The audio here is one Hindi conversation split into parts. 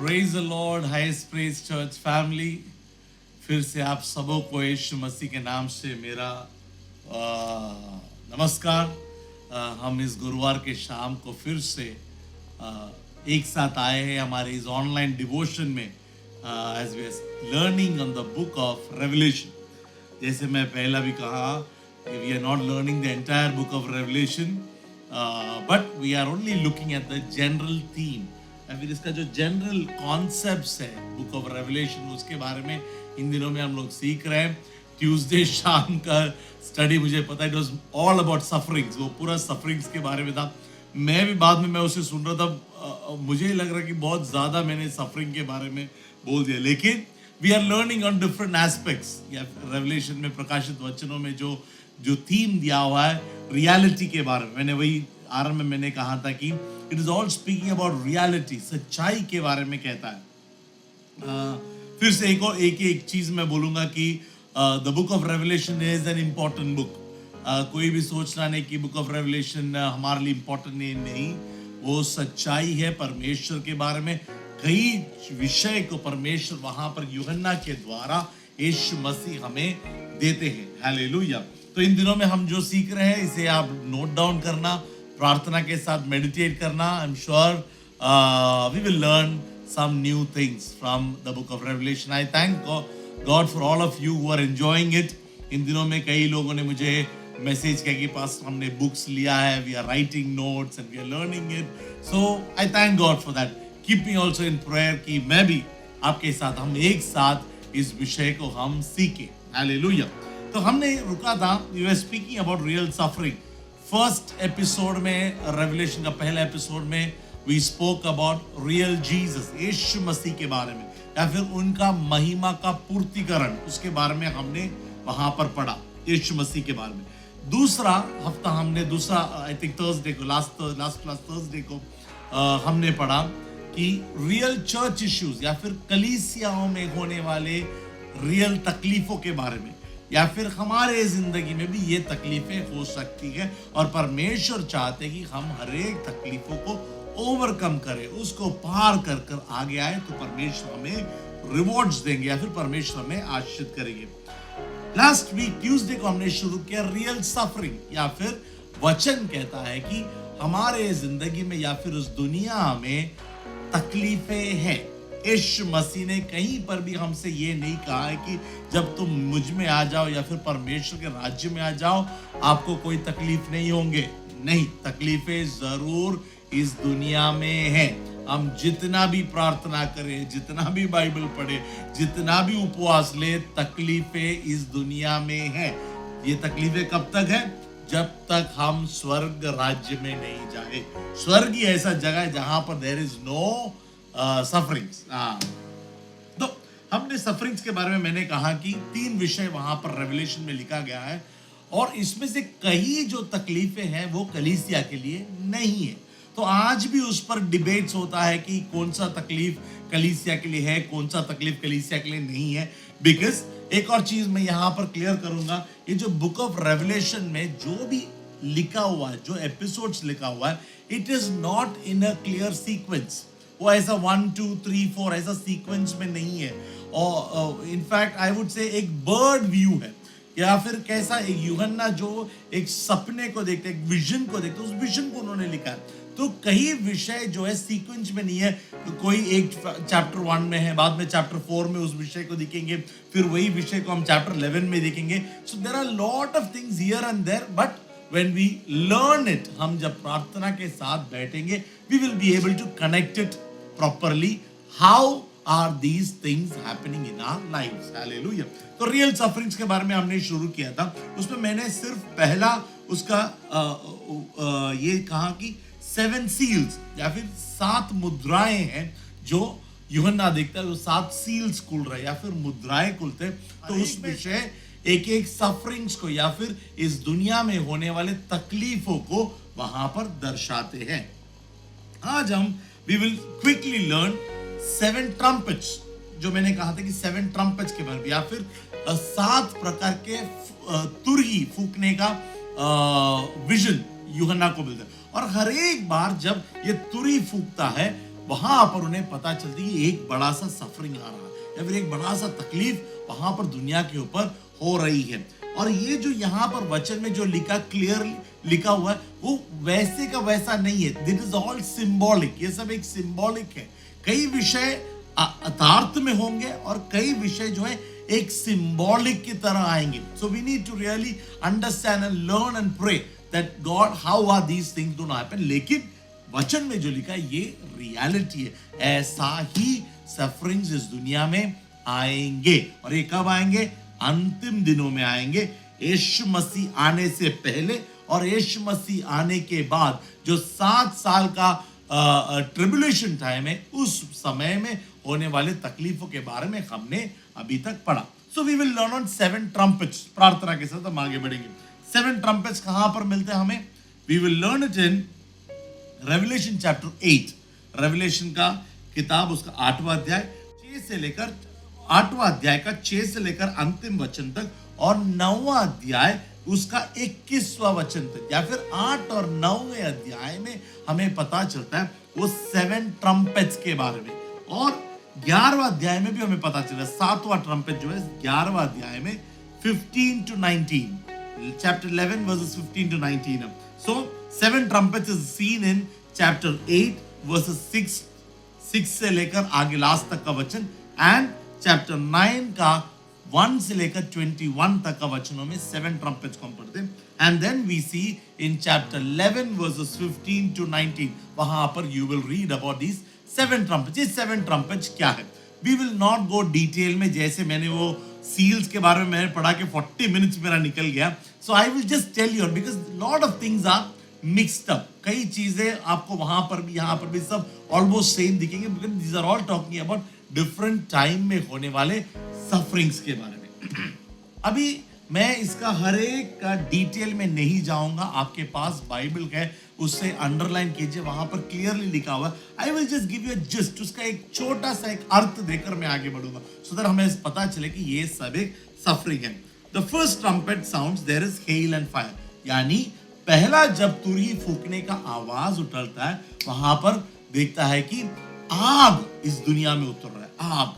Praise the Lord, highest praise church family. फिर से आप सबों को यीशु मसीह के नाम से मेरा नमस्कार। हम इस गुरुवार के शाम को फिर से एक साथ आए हैं हमारे इस ऑनलाइन डिवोशन में as we are learning on the book of Revelation. जैसे मैं पहला भी कहा, we are not learning the entire book of Revelation, but we are only looking at the general theme. फिर इसका जो जनरल कॉन्सेप्ट्स है बुक ऑफ रेवलेशन, उसके बारे में इन दिनों में हम लोग सीख रहे हैं। ट्यूसडे शाम का स्टडी मुझे पता है, it was all about sufferings. वो पूरा सफरिंग्स के बारे में था। मैं भी बाद में उसे सुन रहा था, मुझे लग रहा कि बहुत ज्यादा मैंने सफरिंग के बारे में बोल दिया, लेकिन we are learning on different aspects. या रेवलेशन में, प्रकाशित वचनों में जो थीम दिया हुआ है रियलिटी के बारे में, मैंने वही आरंभ में मैंने कहा था कि it is all speaking about reality, सच्चाई के बारे में कहता है। फिर से एक चीज मैं बोलूंगा कि the book of revelation is an important book. कोई भी सोचना नहीं कि बुक ऑफ रेवलेशन हमारे लिए इम्पोर्टेंट नहीं। वो सच्चाई है परमेश्वर के बारे में। कई विषय को परमेश्वर वहां पर यूहन्ना के द्वारा यीशु मसीह हमें देते हैं। हालेलुया। तो इन दिनों में हम जो सीख रहे हैं, इसे आप नोट डाउन करना, प्रार्थना के साथ मेडिटेट करना। I am sure we will learn some new things from the book of Revelation. I thank God for all of you who are enjoying it. इन दिनों में कई लोगों ने मुझे मैसेज किया कि पास हमने बुक्स लिया है, we are writing notes and we are learning it. So I thank God for that. Keep me also in prayer कि मैं भी आपके साथ, हम एक साथ इस विषय को हम सीखें। Hallelujah. तो हमने रुका था, we were speaking about real suffering. First episode में, रेवलेशन का पहला एपिसोड में, we spoke about real Jesus, यीशु मसीह के बारे में, या फिर उनका महिमा का पूर्तिकरण, उसके बारे में हमने वहां पर पढ़ा, यीशु मसीह के बारे में। दूसरा हफ्ता हमने आई थिंक थर्सडे को, लास्ट क्लास थर्सडे को हमने पढ़ा कि रियल चर्च इश्यूज, या फिर कलीसियाओं में होने वाले रियल तकलीफों के बारे में, या फिर हमारे जिंदगी में भी ये तकलीफें हो सकती है और परमेश्वर चाहते हैं कि हम हर एक तकलीफों को ओवरकम करें, उसको पार कर कर आगे आए, तो परमेश्वर हमें रिवॉर्ड्स देंगे या फिर परमेश्वर हमें आशीषित करेंगे। लास्ट वीक ट्यूसडे को हमने शुरू किया रियल सफरिंग, या फिर वचन कहता है कि हमारे जिंदगी में या फिर उस दुनिया में तकलीफें हैं। यीशु मसीह ने कहीं पर भी हमसे ये नहीं कहा है कि जब तुम मुझ में आ जाओ या फिर परमेश्वर के राज्य में आ जाओ आपको कोई तकलीफ नहीं होंगे। नहीं, तकलीफें जरूर इस दुनिया में है। हम जितना भी प्रार्थना करें, जितना भी बाइबल पढ़े, जितना भी उपवास ले, तकलीफें इस दुनिया में है। ये तकलीफें कब तक है? जब तक हम स्वर्ग राज्य में नहीं जाए। स्वर्ग ही ऐसा जगह है जहां पर देयर इज नो सफरिंग्स। तो हमने सफरिंग्स के बारे में मैंने कहा कि 3 विषय वहां पर रेवलेशन में लिखा गया है, और इसमें से कई जो तकलीफें हैं वो कलीसिया के लिए नहीं है। तो आज भी उस पर डिबेट्स होता है कि कौन सा तकलीफ कलीसिया के लिए है, कौन सा तकलीफ कलीसिया के लिए नहीं है। बिकॉज एक और चीज मैं यहां पर क्लियर करूंगा, ये जो बुक ऑफ रेवलेशन में जो भी लिखा हुआ है, जो एपिसोड्स लिखा हुआ है, it is not in a clear sequence. वो ऐसा 1 2 3 4 ऐसा सीक्वेंस में नहीं है। और इनफैक्ट आई वुड से एक बर्ड व्यू है, या फिर कैसा, एक यूहन्ना जो एक सपने को देखते, एक विजन को देखते, उस विजन को उन्होंने लिखा है। तो कई विषय जो है सीक्वेंस में नहीं है। तो कोई एक चैप्टर 1 में है, बाद में चैप्टर 4 में उस विषय को देखेंगे, फिर वही विषय को हम चैप्टर 11 में देखेंगे। So there are lot of things here and there, but when we learn it, हम जब प्रार्थना के साथ बैठेंगे, we will be able to connect it properly. How are these things happening in our lives? Hallelujah. तो रियल सफरिंग्स के बारे में हमने शुरू किया था। उसमें मैंने सिर्फ पहला उसका ये कहा कि 7 सील्स, या फिर 7 मुद्राएं हैं जो यूहन्ना देखता है, वो 7 सील्स खुल रहे या फिर मुद्राएं खुलते हैं। तो उस विषय एक सफरिंग्स को या फिर इस दुनिया में होने वाले तकलीफों को वहां पर दर्शाते हैं। आज हम we will quickly learn 7 trumpets, जो मैंने कहा था कि 7 ट्रम्पेट्स के बारे में, या फिर 7 प्रकार के तुरही फूकने का विजन यूहन्ना को मिलता है। और हर एक बार जब ये तुरही फूकता है, वहां पर उन्हें पता चलती है कि एक बड़ा सा सफरिंग आ रहा है या फिर एक बड़ा सा तकलीफ वहां पर दुनिया के ऊपर हो रही है। और ये जो यहाँ पर वचन में जो क्लियरली लिखा हुआ है वो वैसे का वैसा नहीं है। दिट इज ऑल सिंबॉलिक, ये सब एक सिंबॉलिक है। कई विषय अर्थार्थ में होंगे और कई विषय जो है एक सिंबॉलिक की तरह आएंगे। So we need to really understand and learn and pray that God how are these things gonna happen. लेकिन वचन में जो लिखा है ये रियलिटी है, ऐसा ही सफरिंग्स इस दुनिया में आएंगे। और ये कब आएंगे? अंतिम दिनों में आएंगे, यीशु मसीह आने से पहले और यीशु मसीह आने के बाद जो 7 साल का ट्रिब्यूलेशन टाइम है, उस समय में होने वाले तकलीफों के बारे में हमने अभी तक पढ़ा। So we will learn on 7 trumpets. प्रार्थना के साथ हम आगे बढ़ेंगे। 7 ट्रम्पेट्स कहां पर मिलते हैं हमें? We will learn it in Revelation chapter 8। Revelation का किताब, उसका 8वां अध्याय 6 से लेकर 8वां अध्याय का 6 से लेकर अंतिम वचन तक, और 9वां अध्याय उसका 21वां वचन तक, या फिर 8 और 9वें अध्याय में हमें पता चलता है वो 7 ट्रम्पेट्स के बारे में। और 11वां अध्याय में भी हमें पता चला, 7वां ट्रम्पेट जो है 11वां अध्याय में 15 to 19, chapter 11 verses 15 to 19. So 7 trumpets is seen in chapter 8 verses 6 से लेकर आगे लास्ट तक का वचन, एंड चैप्टर 9 का 1 से लेकर 21 तक का वचनों में 7 ट्रम्पेट्स को हम पढ़ते हैं। And then we see in chapter 11 verses 15 to 19, वहां पर you will read about this 7 trumpets. ये 7 ट्रम्पेट्स क्या है? We will not go detail में, जैसे मैंने वो सील्स के बारे में मैंने पढ़ा के 40 मिनट्स मेरा निकल गया। So I will just tell you, because lot of things are mixed up. कई चीजें आपको वहां पर भी यहाँ पर भी सब ऑलमोस्ट सेम दिखेंगे, because these are all talking about different time में होने वाले सफरिंग्स के बारे में। अभी मैं इसका हर एक का डिटेल में नहीं जाऊंगा। आपके पास बाइबल है, उससे अंडरलाइन कीजिए, वहां पर क्लियरली लिखा हुआ। आई will just give you just उसका एक छोटा सा एक अर्थ देकर मैं आगे बढ़ूंगा, सो दैट हमें पता चले कि ये सब एक सफरिंग है। The first trumpet sounds, there is hell and fire, यानी पहला जब तुरही फूकने का आवाज उठलता है, वहां पर देखता है कि आग इस दुनिया में उतर रहा है। आग,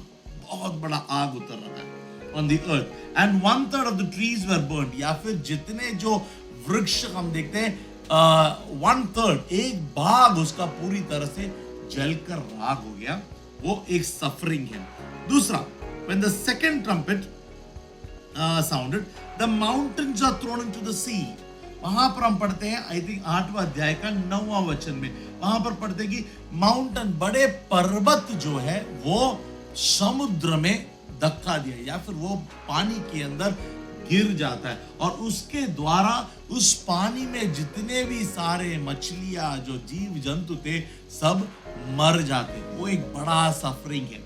बहुत बड़ा आग उतर रहा है on the earth, and 1/3 of the trees were burned, या फिर जितने जो वृक्ष हम देखते हैं 1/3, एक भाग उसका पूरी तरह से जलकर राख हो गया। वो एक सफरिंग है। दूसरा, when the second trumpet sounded, the mountains are thrown into the sea. वहां पर हम पढ़ते हैं, आई थिंक 8वां अध्याय का 9वां वचन में, वहां पर पढ़ते हैं कि माउंटेन, बड़े पर्वत जो है वो समुद्र में धक्का दिया, या फिर वो पानी के अंदर गिर जाता है, और उसके द्वारा उस पानी में जितने भी सारे मछलियां, जो जीव जंतु थे, सब मर जाते। वो एक बड़ा सफरिंग है।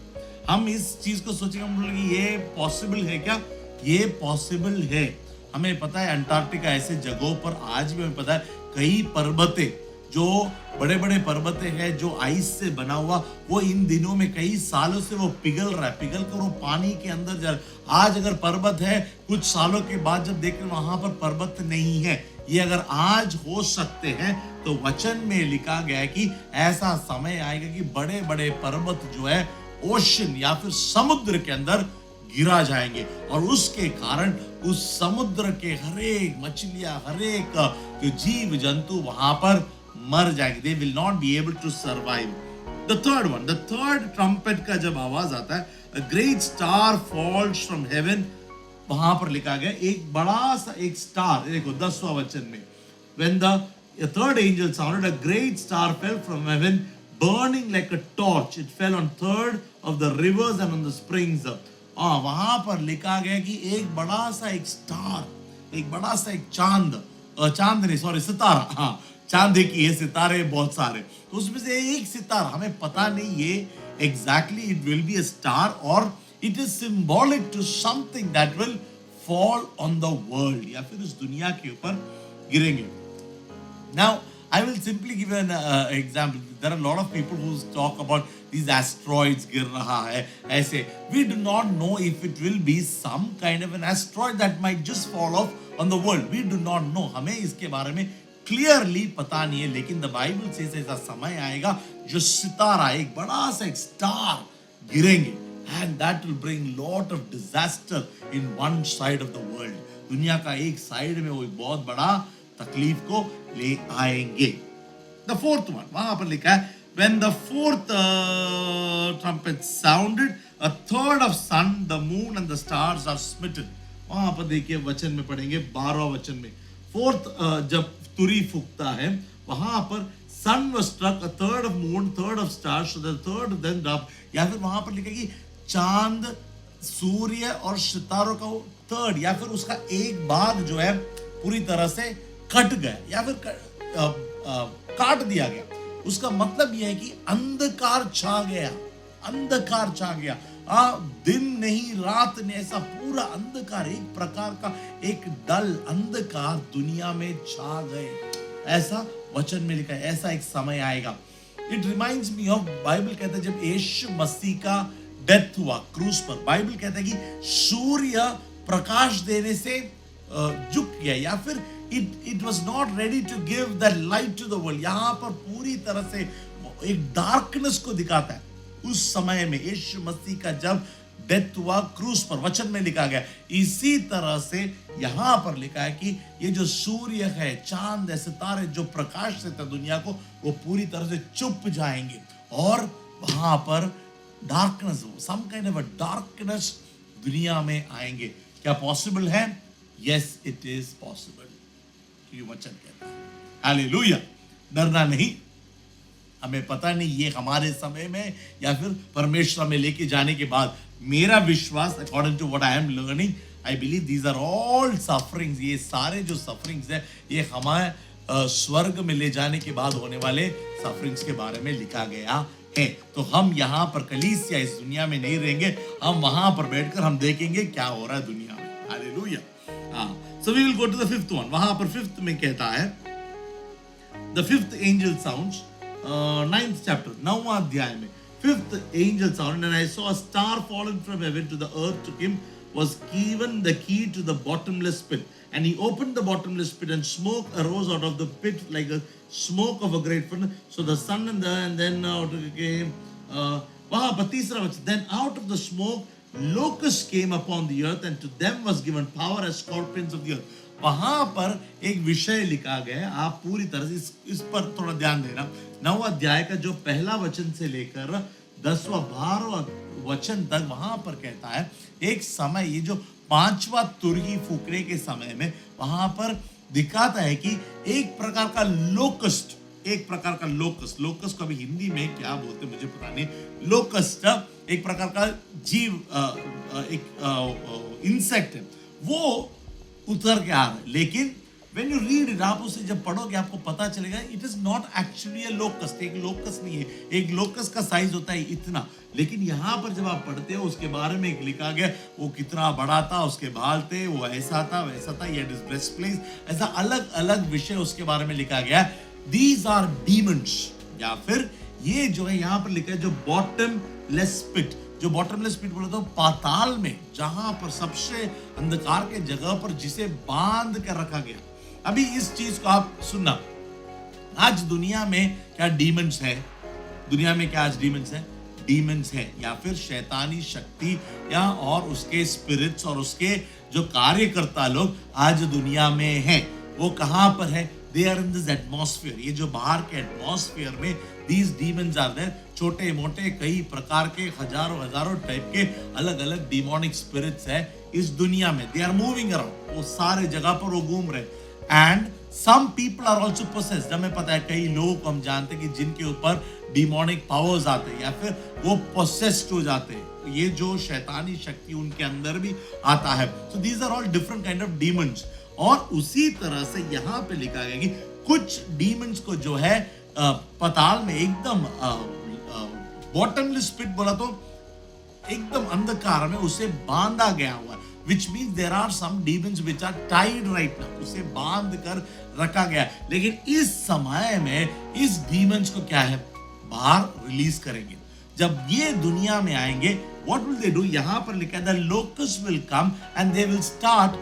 हम इस चीज को सोचेंगे, हम बोलेंगे ये पॉसिबल है क्या? ये पॉसिबल है। हमें पता है अंटार्कटिका ऐसे जगहों पर आज भी हमें पता है कई पर्वतें, जो बड़े बड़े पर्वतें हैं, जो आइस से बना हुआ, वो इन दिनों में कई सालों से वो पिघल रहा है, पिघल कर वो पानी के अंदर जा रहा। आज अगर पर्वत है, कुछ सालों के बाद जब देखें वहां पर पर्वत नहीं है। ये अगर आज हो सकते हैं, तो वचन में लिखा गया है कि ऐसा समय आएगा कि बड़े बड़े पर्वत जो है ओशन या फिर समुद्र के अंदर गिरा जाएंगे, और उसके कारण उस समुद्र के हरेक मछलियां, हरेक जो जीव जंतु वहां पर मर जाएंगे। They will not be able to survive. The third one, the third trumpet का जब आवाज आता है, a great star falls from heaven, वहां पर लिखा गया एक बड़ा सा एक स्टार। देखो 10वां वचन में, when the third angel sounded, a great star fell from heaven, burning like a torch. It fell on third of the rivers and on the springs. वहां पर लिखा गया कि एक बड़ा सा एक स्टार, एक बड़ा सा एक चांद, चांद नहीं सॉरी सितारा, हाँ चांद की है, सितारे बहुत सारे, तो उसमें से एक सितारा, हमें पता नहीं ये exactly it will be a star और it is symbolic to something that will fall on the world, या फिर इस दुनिया के ऊपर गिरेंगे। Now I will simply give an example. There are a lot of people who talk about these asteroids गिर रहा है ऐसे. We do not know if it will be some kind of an asteroid that might just fall off on the world. We do not know. हमें इसके बारे में क्लियरली पता नहीं है, लेकिन द बाइबल से ऐसा समय आएगा जो सितारा, एक बड़ा सा एक स्टार गिरेंगे, and that will bring lot of disaster in one side of the world. दुनिया का एक साइड में वो एक बहुत बड़ा तकलीफ को ले आएंगे. The fourth one, वहां पर लिखा है, when the fourth trumpet sounded, a third of sun, the moon and the stars are smitten. वहां पर देखिए वचन में पढ़ेंगे 12 वचन में, फोर्थ जब तुरी फूकता है वहां पर सन was struck, a third of moon, third of stars, so the third then dropped. या फिर वहां पर लिखा कि चांद, सूर्य और सितारों का थर्ड या फिर उसका एक भाग जो है पूरी तरह से कट गया या फिर काट दिया गया. उसका मतलब यह है कि अंधकार छा गया, अंधकार छा गया. दिन नहीं रात नहीं, ऐसा पूरा अंधकार, एक प्रकार का एक डल अंधकार दुनिया में छा गए. ऐसा वचन में लिखा है, ऐसा एक समय आएगा. It reminds me of, Bible कहता है जब यीशु मसीह का डेथ हुआ क्रूस पर, बाइबल कहता है कि सूर्य प्रकाश देने से झुक गया या फिर it was not ready to give the light to the world. यहां पर पूरी तरह से एक डार्कनेस को दिखाता है. उस समय में यीशु मसीह का जब डेथ हुआ क्रूस पर, वचन में लिखा गया. इसी तरह से यहां पर लिखा है कि ये जो सूर्य है, चांद है, सितारे जो प्रकाश देता है दुनिया को, वो पूरी तरह से चुप जाएंगे और वहां पर darkness, some kind of a darkness दुनिया में आएंगे. क्या पॉसिबल है? Yes, it is possible. ये वचन कहता है. हालेलुया. डरना नहीं. हमें पता नहीं ये हमारे समय में या फिर परमेश्वर में लेके जाने के बाद. मेरा विश्वास, according to what I am learning, I believe these are all sufferings. ये सारे जो सफरिंग्स है ये हमारे स्वर्ग में ले जाने के बाद होने वाले सफरिंग्स के बारे में लिखा गया है. तो हम यहाँ पर कलीसिया इस दुनिया में नहीं रहेंगे, हम वहां पर बैठकर हम देखेंगे क्या हो रहा है दुनिया में. Hallelujah. So we will go to the fifth one. वहां पर फिफ्थ में कहता है, the fifth angel sounds, 9th chapter, 9वां अध्याय में, 5th angel sounded, and I saw a star fallen from heaven to the earth. To him was given the key to the bottomless pit, and he opened the bottomless pit, and smoke arose out of the pit like a smoke of a great furnace. So the sun and then out came. वहाँ पर तीसरा वचन, then out of the smoke locusts came upon the earth, and to them was given power as scorpions of the earth. वहां पर एक विषय लिखा गया है, आप पूरी तरह से इस पर थोड़ा ध्यान देना. 9वां अध्याय का जो पहला वचन से लेकर 10वां 12वां वचन तक वहां पर कहता है एक समय, ये जो 5वां तुरही फूकने के समय में वहां पर दिखाता है कि एक प्रकार का लोकस्ट, एक प्रकार का लोकस्ट, लोकस्ट को अभी हिंदी में क्या बोलते मुझे पता नहीं. लोकस्ट एक प्रकार का जीव, एक इंसेक्ट है, वो उतर के आ रहा है. लेकिन when you read it, आप उसे जब पढ़ोगे आपको पता चलेगा it is not actually a locust. एक लोकस नहीं है. एक लोकस का साइज होता है इतना, लेकिन यहाँ पर जब आप पढ़ते हो उसके बारे में लिखा गया वो कितना बड़ा था, उसके बाल थे, वो ऐसा था वैसा था, ये ब्रेस्ट प्लेस, ऐसा अलग अलग विषय उसके बारे में लिखा गया. These are demons, या फिर ये जो है यहाँ पर लिखा है जो बॉटमलेस पिट. जो बॉटमलेस पिट बोला तो पाताल में, जहां पर सबसे अंधकार के जगह पर जिसे बांध कर रखा गया. अभी इस चीज को आप सुनना, आज दुनिया में क्या डीमंस है? दुनिया में क्या आज डीमंस है? डीमंस है या फिर शैतानी शक्ति या और उसके स्पिरिट्स और उसके जो कार्यकर्ता लोग आज दुनिया में हैं. वो कहां पर है? They are in this atmosphere. ये जो बाहर के एटमॉस्फेयर में these demons are there. छोटे मोटे कई प्रकार के हजारों हजारों टाइप के अलग अलग डिमोनिक स्पिरिट्स है इस दुनिया में. They are moving around. वो सारे जगह पर वो घूम रहे. And some people are also possessed. हमें पता है कई लोग हम जानते हैं कि जिनके ऊपर डिमोनिक पावर्स आते हैं या फिर वो possessed हो जाते हैं. ये जो शैतानी शक्ति उनके अंदर भी आता है. So these are all different kind of demons. और उसी तरह से यहाँ पे लिखा गया कि कुछ डीमंस को जो है पताल में एकदम बॉटमलेस पिट बोला तो एकदम अंधकार में उसे बांधा गया हुआ, which means there are some demons which are tied right now. उसे बांध कर रखा गया. लेकिन इस समय में इस डीमंस को क्या है? बाहर रिलीज करेंगे. जब ये दुनिया में आएंगे, what will they do? यहाँ पर लिखा है the locusts will come and they will start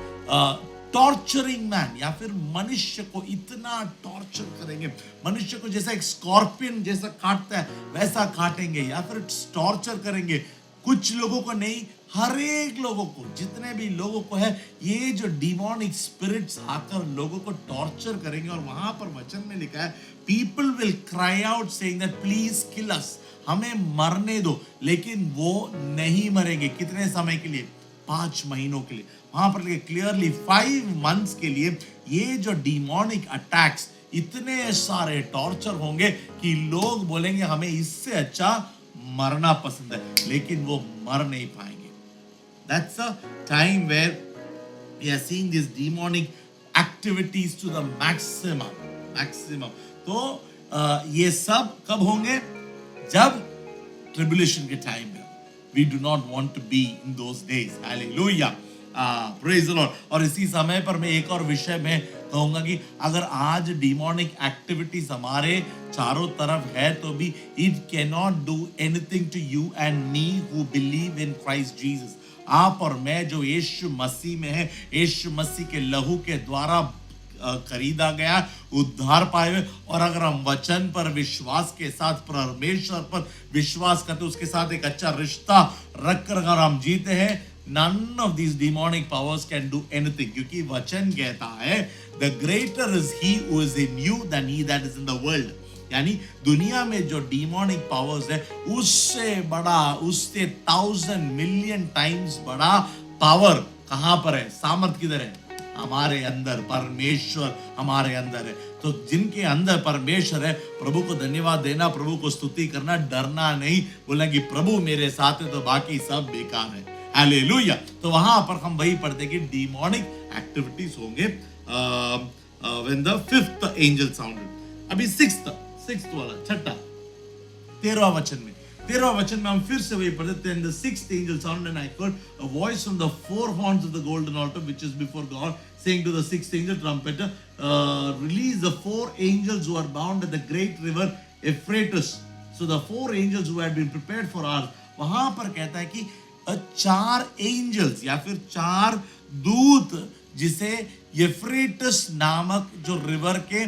torturing man, या फिर मनुष्य को इतना टॉर्चर करेंगे, मनुष्य को जैसा एक स्कॉर्पियन जैसा काटता है वैसा काटेंगे, या फिर टॉर्चर करेंगे। कुछ लोगों को नहीं, हर एक लोगों को, जितने भी लोगों को है, ये जो डिमोनिक स्पिरिट्स आकर लोगों को टॉर्चर करेंगे। और वहां पर वचन में लिखा है, people will cry out saying that please kill us, हमें मरने दो। लेकिन वो नहीं मरेंगे। कितने समय के लिए? 5 महीनों के लिए। वहां पर क्लियरली 5 मंथ्स के लिए ये जो डिमोनिक अटैक्स, इतने सारे टॉर्चर होंगे कि लोग बोलेंगे हमें इससे अच्छा मरना पसंद है, लेकिन वो मर नहीं पाएंगे। That's a time where we are seeing these demonic activities to the maximum. तो ये सब कब होंगे? जब ट्रिबुलेशन के टाइम में। We do not want to be in those days. Hallelujah. Praise the Lord. और इसी समय पर मैं एक और विषय में कहूंगा कि अगर आज डिमोनिक एक्टिविटीज हमारे चारों तरफ है तो भी it cannot do anything to you and me who believe in Christ Jesus. आप और मैं जो यीशु मसीह में है, यीशु मसीह के लहू के द्वारा खरीदा गया, उद्धार पाए हुए, और अगर हम वचन पर विश्वास के साथ परमेश्वर पर विश्वास करते, उसके साथ एक अच्छा रिश्ता रखकर अगर हम जीते हैं, none of these demonic powers can do anything. क्योंकि वचन कहता है the greater is he who is in you than he that is in the world. यानी दुनिया में जो डिमोनिक पावर्स है उससे बड़ा, उससे 1000 मिलियन टाइम्स बड़ा पावर कहां पर है? सामर्थ किधर है? हमारे अंदर। परमेश्वर हमारे अंदर है। तो जिनके अंदर परमेश्वर है, प्रभु को धन्यवाद देना, प्रभु को स्तुति करना, डरना नहीं, बोला कि प्रभु मेरे साथ है तो बाकी सब बेकार है। हालेलुया। तो वहां पर हम वही पढ़ते कि डिमोनिक एक्टिविटीज होंगे when the 5th angel sounded. अभी 6th वाला, छठा 13वां वचन में हम फिर से वही पढ़ते हैं। The 6th angel sounded, and I heard a voice from the 4 horns of the golden altar which is before God, saying to the 6th angel trumpeter, release the 4 angels who are bound at the great river Euphrates. So the 4 angels who had been prepared for ours. वहां पर कहता है कि 4 एंजल्स या फिर 4 दूत, जिसे यूफ्रेटिस नामक जो रिवर के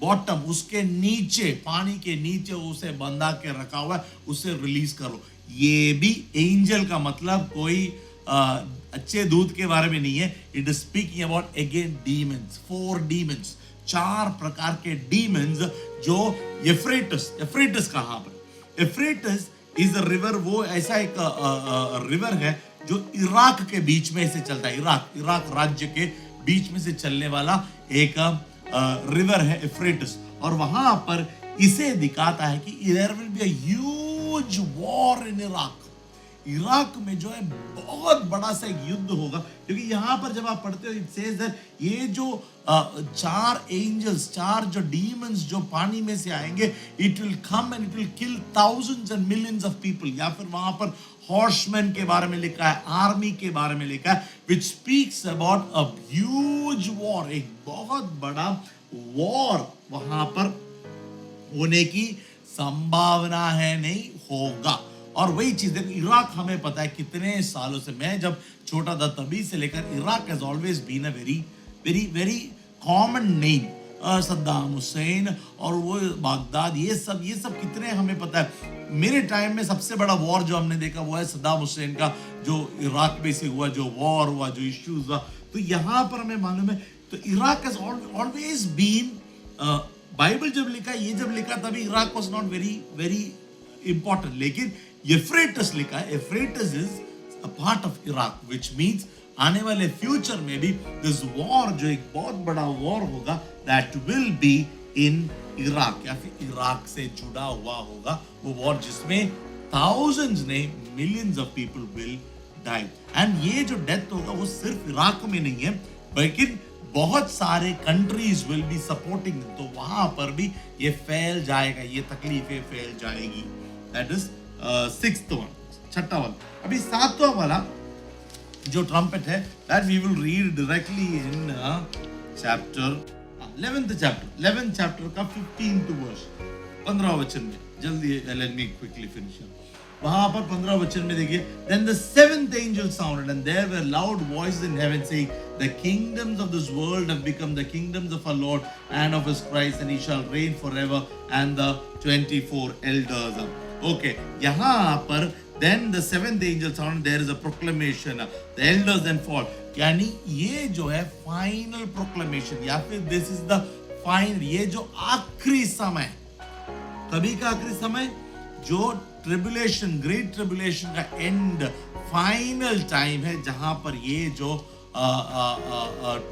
बॉटम, उसके नीचे, पानी के नीचे उसे बंधा के रखा हुआ है, उसे रिलीज करो। ये भी एंजल का मतलब कोई अच्छे दूत के बारे में नहीं है। It is speaking about again demons, 4 demons, 4 प्रकार के डीमंस जो यूफ्रेटिस कहां पर? यूफ्रेटिस इज अ रिवर, वो ऐसा एक रिवर है जो इराक के बीच में से चलता है। इराक राज्य के बीच में से चलने वाला एक रिवर है यूफ्रेटिस। और वहां पर इसे दिखाता है कि there will be a huge war in Iraq में जो है बहुत बड़ा सा एक युद्ध होगा। क्योंकि यहाँ पर जब आप पढ़ते हो, इट सेज दैट ये जो 4 एंजल्स, 4 जो डीमंस जो पानी में से आएंगे, it will come and it will kill thousands and millions of people। या फिर वहां पर हॉर्समैन के बारे में लिखा है, आर्मी के बारे में लिखा है, which speaks about a huge war, एक बहुत बड़ा वॉर वहां पर होने की संभावना है, नहीं होगा। और वही चीज देखो, इराक हमें पता है कितने सालों से, मैं जब छोटा था तभी से लेकर Iraq has always been a very very very common name. Saddam Hussein और वो बागदाद, ये सब कितने हमें पता है। मेरे टाइम में सबसे बड़ा वॉर जो हमने देखा वो है सद्दाम हुसैन का, जो इराक में से हुआ, जो वॉर हुआ, जो इश्यूज हुआ। तो यहाँ पर हमें मालूम है, तो Iraq has always been, Bible जब लिखा, ये जब लिखा तभी Iraq was not very very important. लेकिन यूफ्रेटिस लिखा है, Euphrates is a part of Iraq, which means आने वाले फ्यूचर में भी दिस वॉर, जो एक बहुत बड़ा वॉर होगा, that will be in Iraq, या फिर इराक से जुड़ा हुआ होगा वो वॉर, जिसमें thousands ने, millions of people will die। And ये जो डेथ होगा वो सिर्फ इराक में नहीं है, बल्कि बहुत सारे कंट्रीज विल बी सपोर्टिंग, तो वहां पर भी ये फैल जाएगा, ये तकलीफें फैल जाएगी। दैट इज 6th वन, छठा वाला। अभी 7वां वाला जो ट्रम्पेट है, that we will read directly in chapter 11th chapter का 15th वर्स, 15वां वचन में। जल्दी, लेट मी क्विकली फिनिश। वहां पर 15 वचन में देखिए, then the seventh angel sounded and there were loud voices in heaven saying, the kingdoms of this world have become the kingdoms of our Lord and of his Christ, and he shall reign forever. And the 24 elders. Okay, यहाँ पर then the seventh angel sounded, there is a proclamation, the elders then fall. यानी ये जो है फाइनल प्रोक्लेमेशन या फिर दिस इज द फाइनल, ये जो आखिरी समय, कभी का आखिरी समय, जो ट्रिबुलेशन, ग्रेट ट्रिबुलेशन का एंड, फाइनल टाइम है, जहां पर ये जो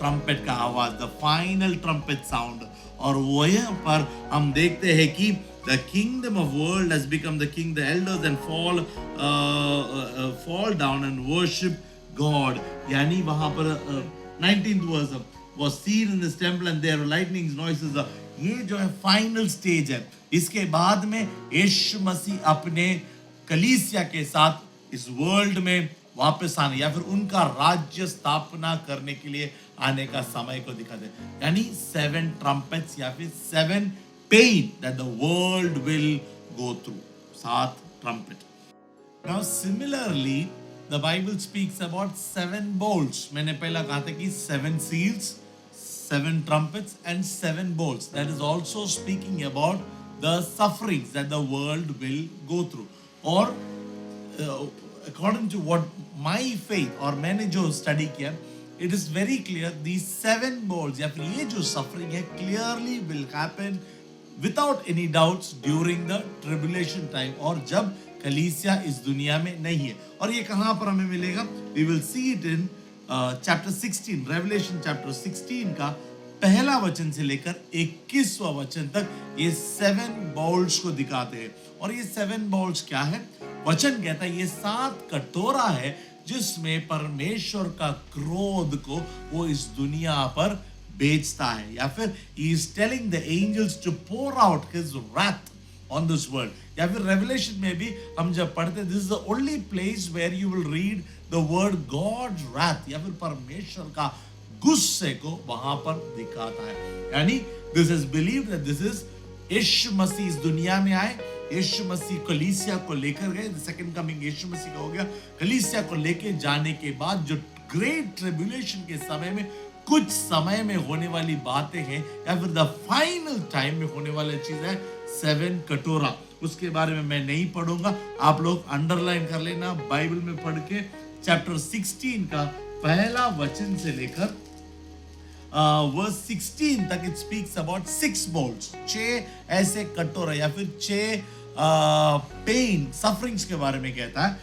ट्रम्पेट का आवाज, द फाइनल ट्रम्पेट साउंड, और वहीं पर हम देखते हैं कि the kingdom of world has become the king, the elders and fall down and worship God. यानी वहां पर 19th verse was seen in this temple and there were lightning noises. ये जो है फाइनल स्टेज है. इसके बाद में यीशु मसीह अपने कलीसिया के साथ इस वर्ल्ड में वापस आने या फिर उनका राज्य स्थापना करने के लिए आने का समय को दिखाते हैं. यानी 7 ट्रम्पेट्स या फिर 7 pain that the world will go through. 7 trumpet. Now similarly, the Bible speaks about 7 bowls. मैंने पहला कहा था कि 7 seals, 7 trumpets and 7 bowls. That is also speaking about the sufferings that the world will go through. Or according to what my faith और मैंने जो स्टडी किया, it is very clear these 7 bowls या फिर ये जो suffering है clearly will happen without any doubts during the tribulation time, और जब कलीसिया इस दुनिया में नहीं है. और ये कहां पर हमें मिलेगा? We will see it in chapter 16, Revelation chapter 16 का पहला वचन से लेकर 21वां वचन तक ये 7 bowls को दिखाते हैं. और ये 7 bowls क्या है? वचन कहता है ये 7 कटोरा है जिसमें परमेश्वर का क्रोध को वो इस दुनिया पर बेचता है, या फिर he is telling the angels to pour out his wrath on this world. या फिर Revelation में भी हम जब पढ़ते, this is the only place where you will read the word God's wrath या फिर परमेश्वर का गुस्से को वहां पर दिखाता है. यानी this is believed that this is यीशु मसीह इस दुनिया में आए, यीशु मसीह कलीसिया को लेकर गए, सेकंड कमिंग यीशु मसीह का हो गया. कलीसिया को लेके जाने के बाद जो ग्रेट ट्रिब्यूलेशन के समय में कुछ समय में होने वाली बातें हैं या फिर द फाइनल टाइम में होने वाली चीज है 7 कटोरा. उसके बारे में मैं नहीं पढ़ूंगा, आप लोग अंडरलाइन कर लेना बाइबल में पढ़ के. चैप्टर 16 का पहला वचन से लेकर वर्स 16 तक इट स्पीक्स अबाउट 6 bowls, 6 ऐसे कटोरा या फिर 6 पेन सफरिंग्स के बारे में कहता है.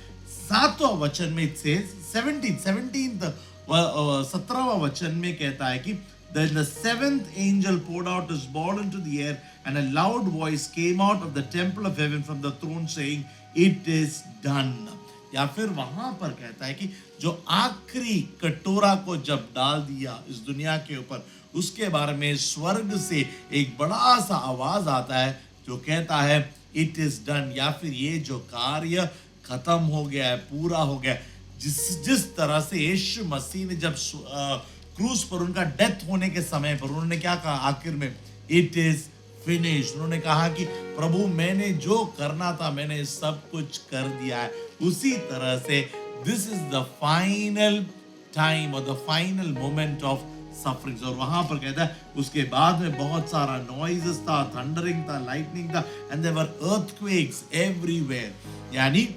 7वां वचन में इट सेज 17th 17वां वचन में कहता है कि then the 7th angel poured out his bowl into the air and a loud voice came out of the temple of heaven from the throne saying it is done. या फिर वहां पर कहता है कि जो आखिरी कटोरा को जब डाल दिया इस दुनिया के ऊपर, उसके बारे में स्वर्ग से एक बड़ा सा आवाज आता है जो कहता है it is done, या फिर ये जो कार्य खत्म हो गया है, पूरा हो गया. जिस तरह से यीशु मसीह ने जब क्रूस पर उनका डेथ होने के समय पर उन्होंने क्या कहा आखिर में, इट इज फिनिश. उन्होंने कहा कि प्रभु मैंने जो करना था मैंने सब कुछ कर दिया है. उसी तरह से this is the final time और the final moment of sufferings. और वहां पर कहता है उसके बाद में बहुत सारा नॉइजेस था, थंडरिंग था, लाइटनिंग था, and there were earthquakes everywhere. यानी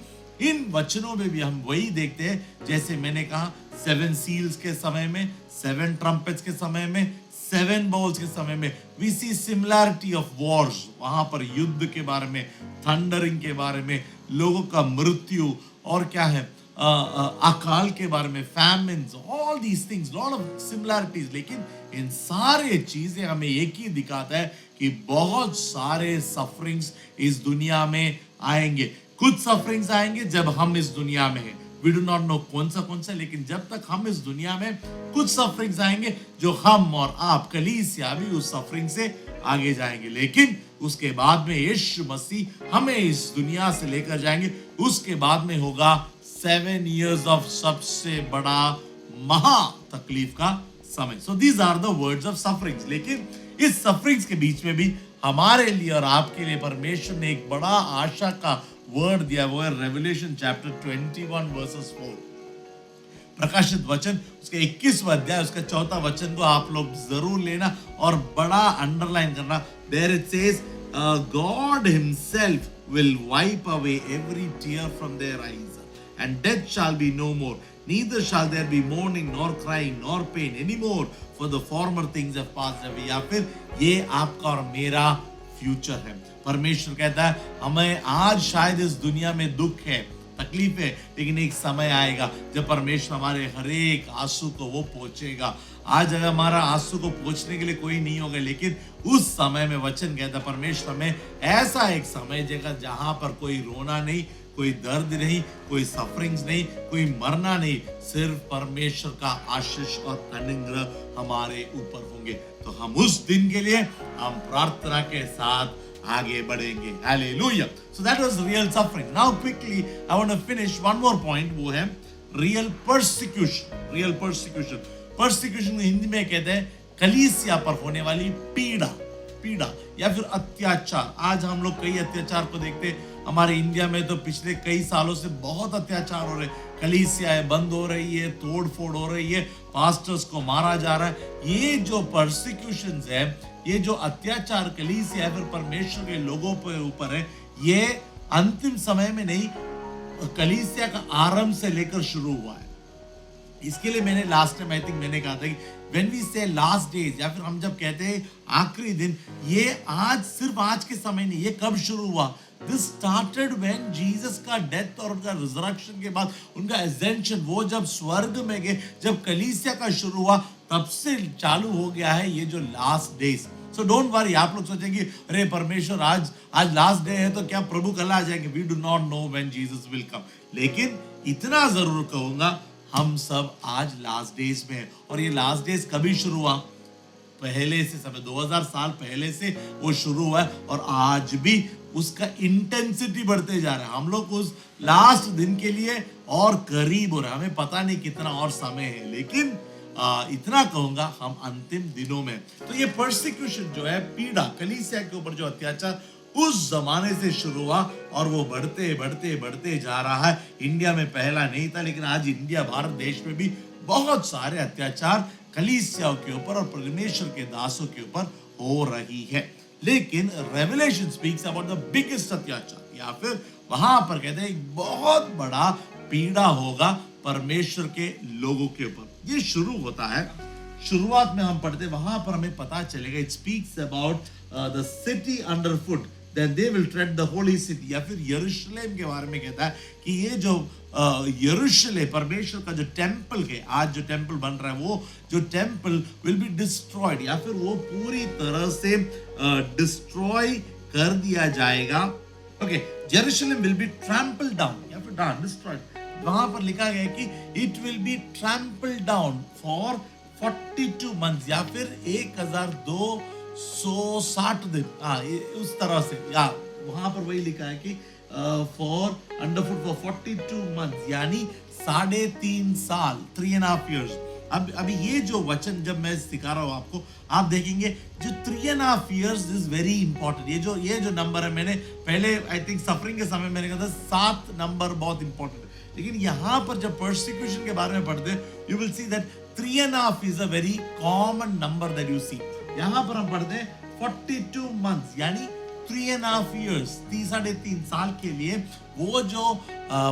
इन वचनों में भी हम वही देखते हैं जैसे मैंने कहा 7 सील्स के समय में, 7 ट्रम्पेट्स के समय में, 7 bowls के समय में we see similarity of wars. वहां पर युद्ध के बारे में, थंडरिंग के बारे में, लोगों का मृत्यु, और क्या है अकाल के बारे में, famines, all these things, lot of similarities. लेकिन इन सारे चीजें हमें एक ही दिखाता है कि बहुत सारे सफरिंग्स इस दुनिया में आएंगे. कुछ सफरिंग्स आएंगे जब हम इस दुनिया में हैं, वी डू नॉट नो कौन सा, लेकिन जब तक हम इस दुनिया में, कुछ सफरिंग्स आएंगे जो हम और आप कलीसिया भी उस सफरिंग से आगे जाएंगे. लेकिन उसके बाद में यीशु मसीह हमें इस दुनिया से लेकर जाएंगे. उसके बाद में होगा 7 years ऑफ सबसे बड़ा महा तकलीफ का समय. So these are the words of sufferings. लेकिन इस सफरिंग्स के बीच में भी हमारे लिए और आपके लिए परमेश्वर ने एक बड़ा आशा का वर्ड दिया, वो है रेवल्यूशन चैप्टर 21 वर्सेस 4। प्रकाशित वचन उसके 21वां अध्याय उसका 4था वचन को आप लोग जरूर लेना और बड़ा अंडरलाइन करना। There it says God himself will wipe away every tear from their eyes, and death shall be no more. Neither shall there be mourning, nor crying, nor pain anymore, for the former things have passed away. या फिर ये आपका और मेरा फ्यूचर है। परमेश्वर कहता है हमें आज शायद इस दुनिया में दुख है, तकलीफ है, लेकिन एक समय आएगा जब परमेश्वर हमारे हर एक आंसू को वो पहुंचेगा। आज अगर हमारा आंसू को पहुंचने के लिए कोई नहीं होगा, लेकिन उस समय में वचन कहता है परमेश्वर में ऐसा एक समय देगा जहां पर कोई रोना नहीं, कोई दर्द नहीं, कोई सफरिंग्स नहीं, कोई मरना नहीं, सिर्फ परमेश्वर का आशीष और अनुग्रह हमारे ऊपर होंगे। तो हम उस दिन के लिए हम प्रार्थना के साथ आगे बढ़ेंगे। Hallelujah. So that was real suffering. Now quickly I want to finish one more point, वो है real persecution. Real persecution. Persecution Hindi में कहते हैं कलीसिया पर होने वाली पीड़ा या फिर अत्याचार। आज हम लोग कई अत्याचार को देखते हैं। हमारे इंडिया में तो पिछले कई सालों से बहुत अत्याचार हो रहे, कलीसियाएं बंद हो रही है, तोड़ फोड़ हो रही है, पास्टर्स को मारा जा रहा है। ये जो परसिक्यूशंस है, ये जो अत्याचार कलीसिया फिर परमेश्वर के लोगों पे ऊपर है, ये अंतिम समय में नहीं, कलीसिया का आरंभ से लेकर शुरू हुआ है। इसके लिए मैंने लास्ट टाइम आई थिंक मैंने कहा था कि व्हेन वी से लास्ट डेज या फिर हम जब कहते हैं आखिरी दिन, ये आज सिर्फ आज के समय नहीं, ये कब शुरू हुआ? दिस स्टार्टेड व्हेन जीसस का डेथ और उनका रिजरेक्शन के बाद उनका एसेंशन, वो जब स्वर्ग में गए, जब कलीसिया का शुरू हुआ, तब से चालू हो गया है ये जो last days. So don't worry, आप लोग सोचेंगे अरे परमेश्वर आज लास्ट डे है तो क्या प्रभु कल आ जाएंगे? We do not know when Jesus will come, लेकिन इतना जरूर कहूंगा हम सब आज लास्ट डेज में हैं। और ये लास्ट डेज कभी शुरू हुआ? पहले से समय 2000 साल पहले से वो शुरू हुआ है और आज भी उसका इंटेंसिटी बढ़ते जा रहा है। हम लोग उस लास्ट दिन के लिए और करीब हो रहा है। हमें पता नहीं कितना और समय है, लेकिन इतना कहूंगा हम अंतिम दिनों में। तो ये परसिक्यूशन जो है, पीड़ा, कलीसिया के ऊपर जो अत्याचार उस जमाने से शुरू हुआ और वो बढ़ते बढ़ते बढ़ते जा रहा है। इंडिया में पहला नहीं था, लेकिन आज इंडिया भारत देश में भी बहुत सारे अत्याचार कलीसियाओं के ऊपर और परमेश्वर के दासों के ऊपर हो रही है। लेकिन revelation speaks about the biggest अत्याचार, या फिर वहां पर कहते हैं एक बहुत बड़ा पीड़ा होगा परमेश्वर के लोगों के ऊपर। ये शुरू होता है, शुरुआत में हम पढ़ते वहां पर हमें पता चलेगा, it speaks about the city under foot, then they will tread the holy city, या फिर यरूशलेम के बारे में कहता है कि ये जो यरूशलेम परमेश्वर का जो टेंपल है, आज जो टेंपल बन रहा है, वो जो टेंपल विल बी डिस्ट्रॉयड, या फिर वो पूरी तरह से डिस्ट्रॉय कर दिया जाएगा। ओके, यरूशलेम विल बी ट्रैम्पल डाउन, या फिर डाउन डिस्ट्रॉयड। वहां पर लिखा गया है कि it will B trample down for 42 months, या फिर 1260 दिन, उस तरह से, या वहां पर वही लिखा है कि फॉर अंडरफुट फॉर 42 मंथ्स, यानी 3.5 साल, 3.5 years। अब अभी ये जो वचन जब मैं सिखा रहा हूं आपको, आप देखेंगे जो 3.5 years इज वेरी इंपॉर्टेंट। ये जो नंबर है, मैंने पहले आई थिंक सफरिंग के समय मैंने कहा था 7 नंबर बहुत इंपॉर्टेंट है, लेकिन यहाँ पर जब परसिक्यूशन के बारे में पढ़ते हैं, you will see that 3.5 is a very common number that you see। यहाँ पर हम पढ़ते हैं 42 months, यानी 3.5 years, 3.5 साल के लिए वो जो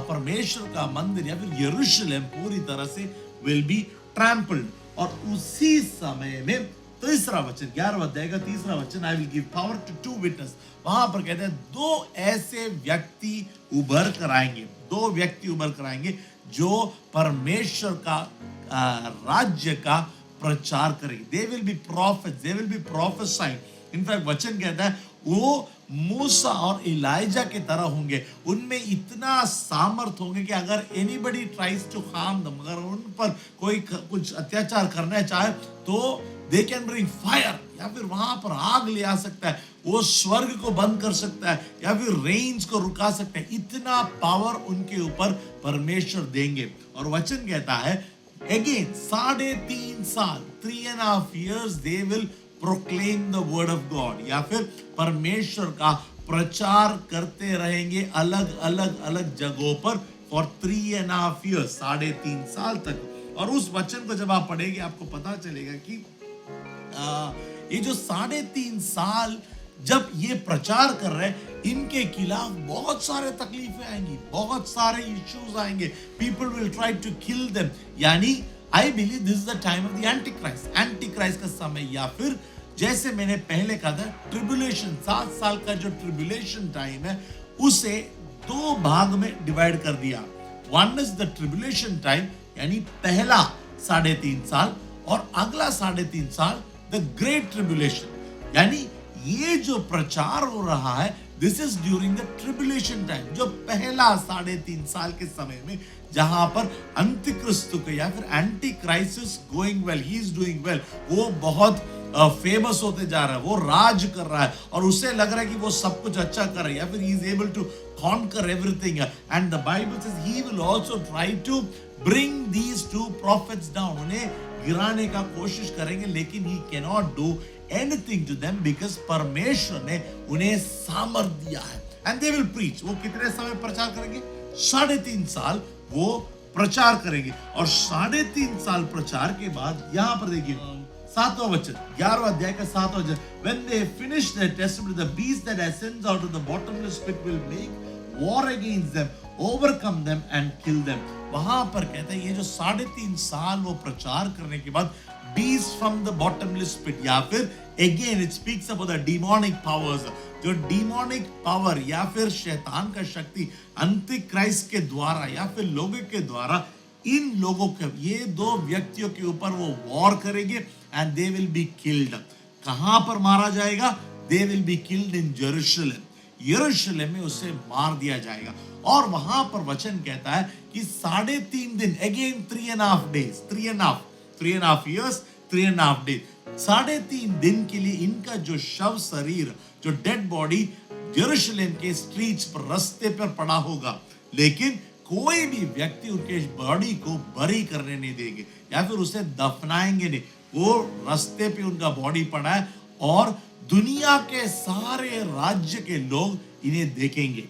परमेश्वर का मंदिर या फिर यरूशलेम पूरी तरह से विल बी ट्रैम्पल्ड। और उसी समय में तीसरा वचन, 11वां अध्याय का तीसरा वचन, I will give power to 2 witness. वहां पर कहते हैं 2 ऐसे व्यक्ति उभर कर आएंगे, 2 व्यक्ति उभर कर आएंगे जो परमेश्वर का राज्य का प्रचार करेंगे। They will be profits, they will be prophesying. In fact वचन कहता है वो मूसा और इलाइजा के तरह होंगे। उनमें इतना सामर्थ होंगे कि अगर anybody tries to harm them, अगर उन पर कोई कुछ अत्याचार करना चाहे तो दे कैन ब्रिंग फायर, या फिर वहां पर आग ले आ सकता है, वो स्वर्ग को बंद कर सकता है, या फिर रेंज को रुका सकता है। इतना पावर उनके ऊपर परमेश्वर देंगे। और वचन कहता है अगेन 3.5 साल, 3.5 years they will proclaim the word of God, या फिर परमेश्वर का प्रचार करते रहेंगे अलग अलग अलग जगहों पर फॉर 3.5 years, 3.5 साल तक। और उस वचन को जब आप पढ़ेंगे आपको पता चलेगा कि ये जो 3.5 साल जब ये प्रचार कर रहे हैं, इनके खिलाफ बहुत सारे तकलीफें आएंगी, बहुत सारे इश्यूज आएंगे, people will try to kill them. यानी I believe this is the time of the anti Christ, anti Christ का समय, या फिर जैसे मैंने पहले कहा था ट्रिबुलेशन, 7 साल का जो ट्रिबुलेशन टाइम है उसे 2 भाग में डिवाइड कर दिया। One is the tribulation time, यानी पहला 3.5 साल, और अगला 3.5 साल द ग्रेट ट्रिबुलेशन। यानी ये जो प्रचार हो रहा है this is during the tribulation time, जो पहला 3.5 साल के समय में जहां पर अंतिक्रिस्त को या फिर anti crisis going well, he is doing well, वो बहुत फेमस होते जा रहा है, वो राज कर रहा है और उसे लग रहा है कि वो सब कुछ अच्छा कर रहा है, या फिर he is able to conquer everything. And the Bible says he will also try to bring these 2 prophets down, उन्हें गिराने का कोशिश करेंगे, लेकिन he can not do anything to them because परमेश्वर ने उन्हें सामर्थ दिया है। एंड दे विल प्रीच, वो कितने समय प्रचार करेंगे? 3.5 साल वो प्रचार करेंगे, और 3.5 साल प्रचार के बाद यहां पर देखिए 7वां वचन, 11वां अध्याय का 7वां वचन, when they finish their testimony, the beast that ascends out of the bottomless pit will make war against them, overcome them and kill them। वहां पर कहते हैं ये जो 3.5 साल वो प्रचार करने के बाद beast from the bottomless pit, या फिर again it speaks about the demonic powers, जो demonic power या फिर शैतान का शक्ति अंतिक्राइस्ट के द्वारा या फिर लोगों के द्वारा इन लोगों के, ये 2 व्यक्तियों के ऊपर वो वॉर करेंगे and they will be killed. कहां पर मारा जाएगा? They will be killed in Jerusalem, यरूशलेम में उसे मार दिया जाएगा। और वहां पर वचन कहता है कि 3.5 दिन, अगेन 3.5 days, 3.5 years, 3.5 days, 3.5 दिन के लिए इनका जो शव शरीर, जो डेड बॉडी यरूशलेम के स्ट्रीट्स पर, रास्ते पर पड़ा होगा, लेकिन कोई भी व्यक्ति उनके बॉडी को बरी करने नहीं देंगे या फिर उसे दफनाएंगे नहीं। वो रास्ते पे उनका बॉडी पड़ा है और दुनिया के सारे राज्य के लोग इन्हें देखेंगे।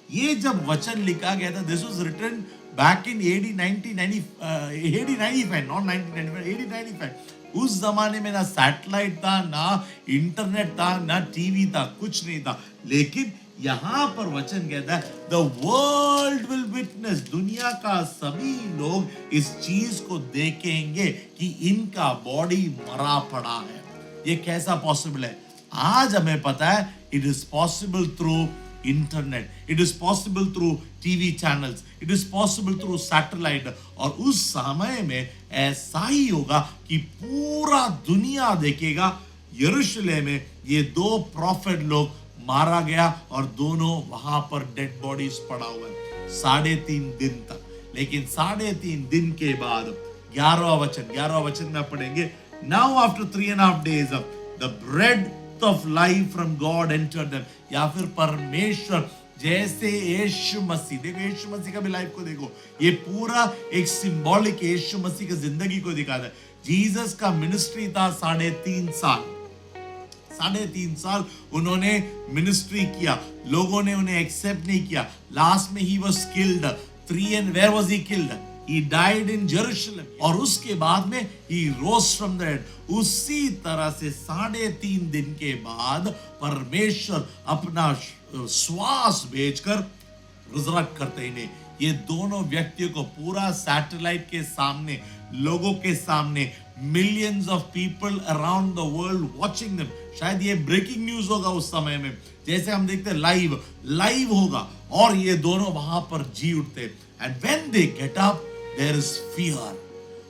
ये जब वचन लिखा गया था, this was written back in AD 1995, not 1995, AD 95। उस जमाने में ना सैटेलाइट था, ना इंटरनेट था, ना टीवी था, कुछ नहीं था, लेकिन यहां पर वचन कहता है द वर्ल्ड विल विटनेस, दुनिया का सभी लोग इस चीज को देखेंगे कि इनका बॉडी मरा पड़ा है। ये कैसा पॉसिबल है? आज हमें पता है it is possible through internet, it is possible through TV channels, it is possible through satellite. और उस समय में ऐसा ही होगा कि पूरा दुनिया देखेगा यरूशलेम में ये 2 प्रॉफिट लोग मारा गया और दोनों वहां पर डेड बॉडीज पड़ा हुआ है 3.5 दिन तक। लेकिन 3.5 दिन के बाद 11वां वचन में पढ़ेंगे, now after 3.5 days the bread of life from God entered them, या फिर परमेश्वर जैसे यीशु मसीह, देखो यीशु मसीह का भी लाइफ को देखो, ये पूरा एक सिंबॉलिक यीशु मसीह की जिंदगी को दिखाता है। जीसस का मिनिस्ट्री था 3.5 साल, 3.5 साल उन्होंने मिनिस्ट्री किया, लोगों ने उन्हें एक्सेप्ट नहीं किया, लास्ट में he was killed. 3 and where was he killed? He died in Jerusalem। और उसके बाद में he rose from the dead। उसी तरह से 3.5 दिन के बाद परमेश्वर अपना श्वास भेजकर रिजरेक्ट करते हैं। ये दोनों व्यक्तियों को पूरा सैटेलाइट के सामने, लोगों के सामने, millions of people around the world watching them. शायद ये ब्रेकिंग न्यूज होगा उस समय में, जैसे हम देखते हैं लाइव होगा, और ये दोनों वहां पर जी उठते। And when they get up there is fear.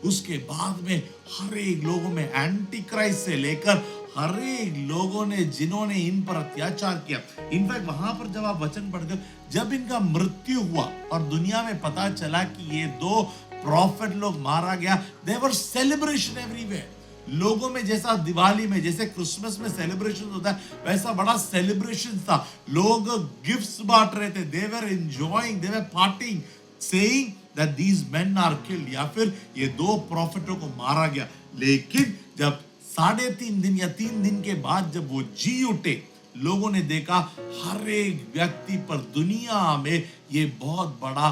उसके बाद में हर एक लोगों में, एंटी क्राइस्ट से लेकर हर एक लोगों ने, जिन्होंने इन पर अत्याचार किया, इनफैक्ट वहां पर जब आप वचन पढ़ते हो, जब इनका मृत्यु हुआ और दुनिया में पता चला कि ये 2 प्रॉफिट लोग मारा गया, देयर वर सेलिब्रेशन एवरीवेयर। लोगों में जैसा दिवाली में, जैसे क्रिसमस में सेलिब्रेशन होता है, वैसा बड़ा सेलिब्रेशन था। लोग गिफ्ट्स बांट रहे थे, they were enjoying, they were parting, saying that these men are killed, या फिर ये 2 प्रॉफिटों को मारा गया। लेकिन जब 3.5 दिन या 3 दिन के बाद जब वो जी उठे, लोगों ने देखा हर एक व्यक्ति पर दुनिया में ये बहुत बड़ा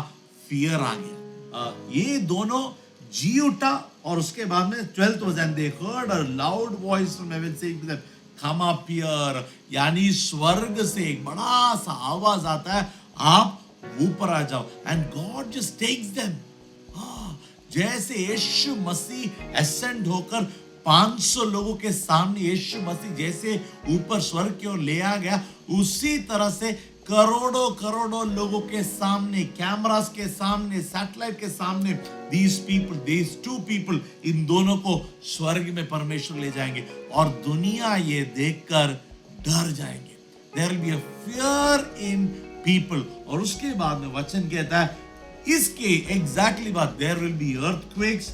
फियर आ गया। ये दोनों जी उठा और उसके बाद में 12th was and they heard a loud voice from heaven saying to them, come up here, यानी स्वर्ग से एक बड़ा सा आवाज आता है, आप ऊपर आ जाओ। And God just takes them। जैसे यीशु मसीह एसेंड होकर 500 लोगों के सामने यीशु मसीह जैसे ऊपर स्वर्ग की ओर ले आ गया, उसी तरह से करोड़ों करोड़ों लोगों के सामने, कैमरास के सामने, सैटेलाइट के सामने, these two people, इन दोनों को स्वर्ग में परमेश्वर ले जाएंगे और दुनिया ये देखकर डर जाएंगे। There will be a fear in people। और उसके बाद में वचन कहता है इसके exactly बाद there will be earthquakes,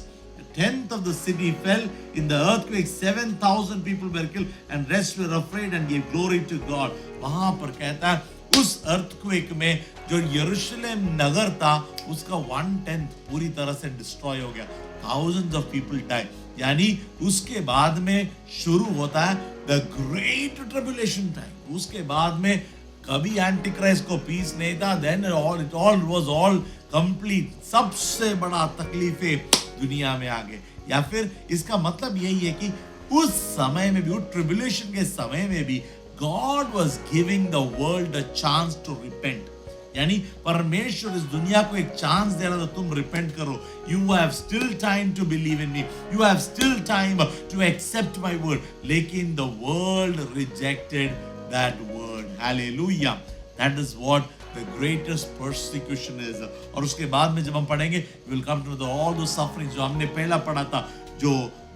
1/10 of the city fell in the earthquake, 7,000 people were killed and rest were afraid and gave glory to God। वहां पर कहता है उस earthquake में जो यरूशलेम नगर था उसका 1/10 पूरी तरह से डिस्ट्रॉय हो गया, thousands of people died। यानी उसके बाद में शुरू होता है the great tribulation time। उसके बाद में कभी एंटीक्राइस्ट को पीस नहीं था, then it all was all complete। सबसे बड़ा तकलीफें दुनिया में आ गए। या फिर इसका मतलब यही है कि उस समय में भी, उस ट्रिबुलेशन के समय में भी God was giving the world a chance to repent। यानी परमेश्वर इस दुनिया को एक चांस दे रहा था, तुम रिपेंट करो। You have still time to believe in me, you have still time to accept my word। लेकिन the world rejected that word। Hallelujah। That is what the greatest persecution is। और उसके बाद में जब हम पढ़ेंगे we will come to all those sufferings जो हमने पहला पढ़ा था, जो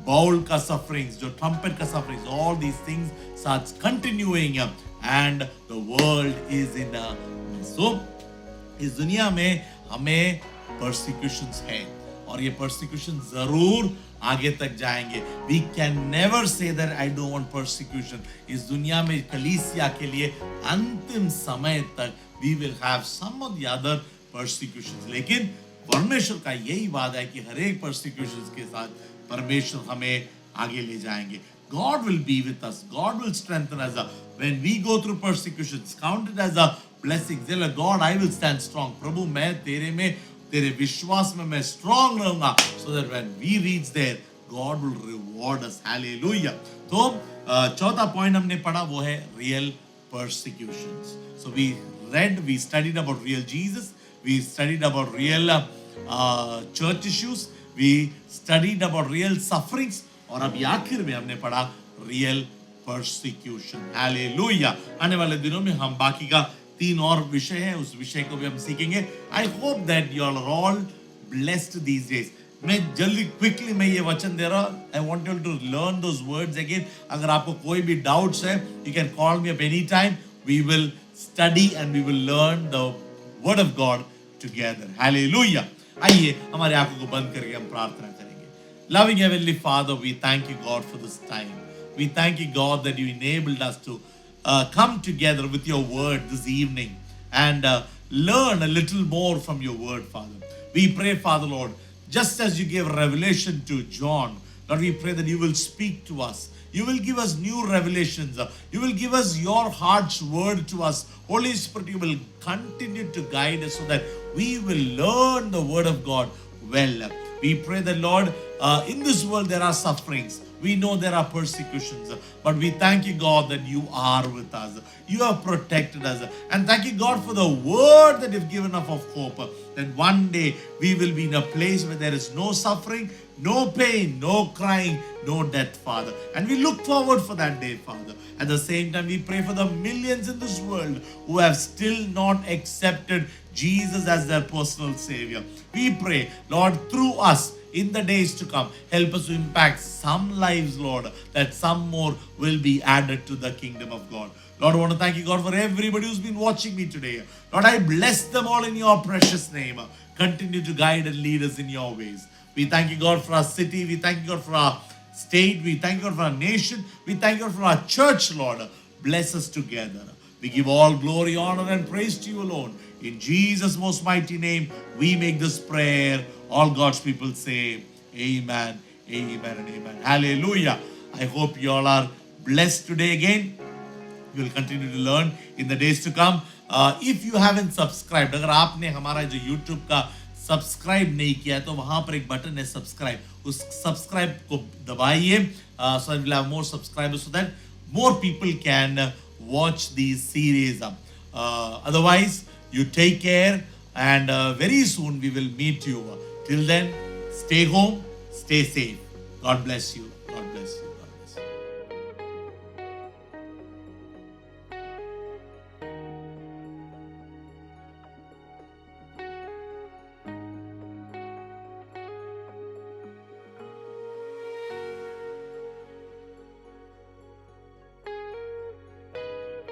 बाउल का sufferings, जो trumpet का sufferings, all these things starts continuing and the world is in a mess। So इस दुनिया में हमें persecutions है और ये persecution जरूर आगे तक जाएंगे। We can never say that I don't want persecution। इस दुनिया में कलीसिया के लिए अंतिम समय तक we will have some of the other persecutions। लेकिन परमेश्वर का यही वादा है कि हर एक persecutions के साथ परमेश्वर हमें आगे ले जाएंगे। God will be with us, God will strengthen us when we go through persecutions। Count it as a blessing। Tell God I will stand strong। प्रभु मैं तेरे में, तेरे विश्वास में मैं strong रहूंगा, so that when we reach there God will reward us। Hallelujah। तो चौथा पॉइंट हमने पढ़ा वो है real persecutions। So we read, we studied about real Jesus, we studied about real church issues, we studied about real sufferings, और अभी आखिर में हमने पढ़ा real persecution। Hallelujah। आने वाले दिनों में हम बाकी का 3 और विषय है, उस विषय को भी हम सीखेंगे। I hope that you are all blessed these days। मैं जल्दी क्विकली मैं ये वचन दे रहा हूँ। I want you to learn those words again। अगर आपको कोई भी डाउट्स है, you can call me up anytime। We will study and we will learn the word of God together। Hallelujah। आइए हमारे आंखों को बंद करके हम प्रार्थना करेंगे। Loving Heavenly Father, we thank you God for this time। We thank you God that you enabled us to come together with your word this evening and learn a little more from your word, Father। We pray, Father Lord, just as you gave revelation to John, Lord, we pray that you will speak to us. You will give us new revelations. You will give us your heart's word to us. Holy Spirit, you will continue to guide us so that we will learn the word of God well। We pray that, Lord, in this world there are sufferings. We know there are persecutions, but we thank you, God, that you are with us. You have protected us. And thank you, God, for the word that you've given us of hope, that one day we will be in a place where there is no suffering, no pain, no crying, no death, Father. And we look forward for that day, Father. At the same time, we pray for the millions in this world who have still not accepted Jesus as their personal Savior. We pray, Lord, through us, in the days to come, help us to impact some lives, Lord, that some more will be added to the kingdom of God. Lord, I want to thank you, God, for everybody who's been watching me today. Lord, I bless them all in your precious name. Continue to guide and lead us in your ways. We thank you, God, for our city. We thank you, God, for our state. We thank you, God, for our nation. We thank you, God, for our church, Lord. Bless us together. We give all glory, honor, and praise to you alone. In Jesus' most mighty name, we make this prayer. All God's people say, Amen, Amen, and Amen. Hallelujah. I hope you all are blessed today again. We will continue to learn in the days to come. If you haven't subscribed, अगर आपने हमारा जो YouTube का सब्सक्राइब नहीं किया है तो वहां पर एक बटन है सब्सक्राइब, उस सब्सक्राइब को दबाइए, so we'll have more subscribers so that more people can watch these series up. Otherwise, you take care, and very soon we will meet you. Till then, stay home, stay safe. God bless you.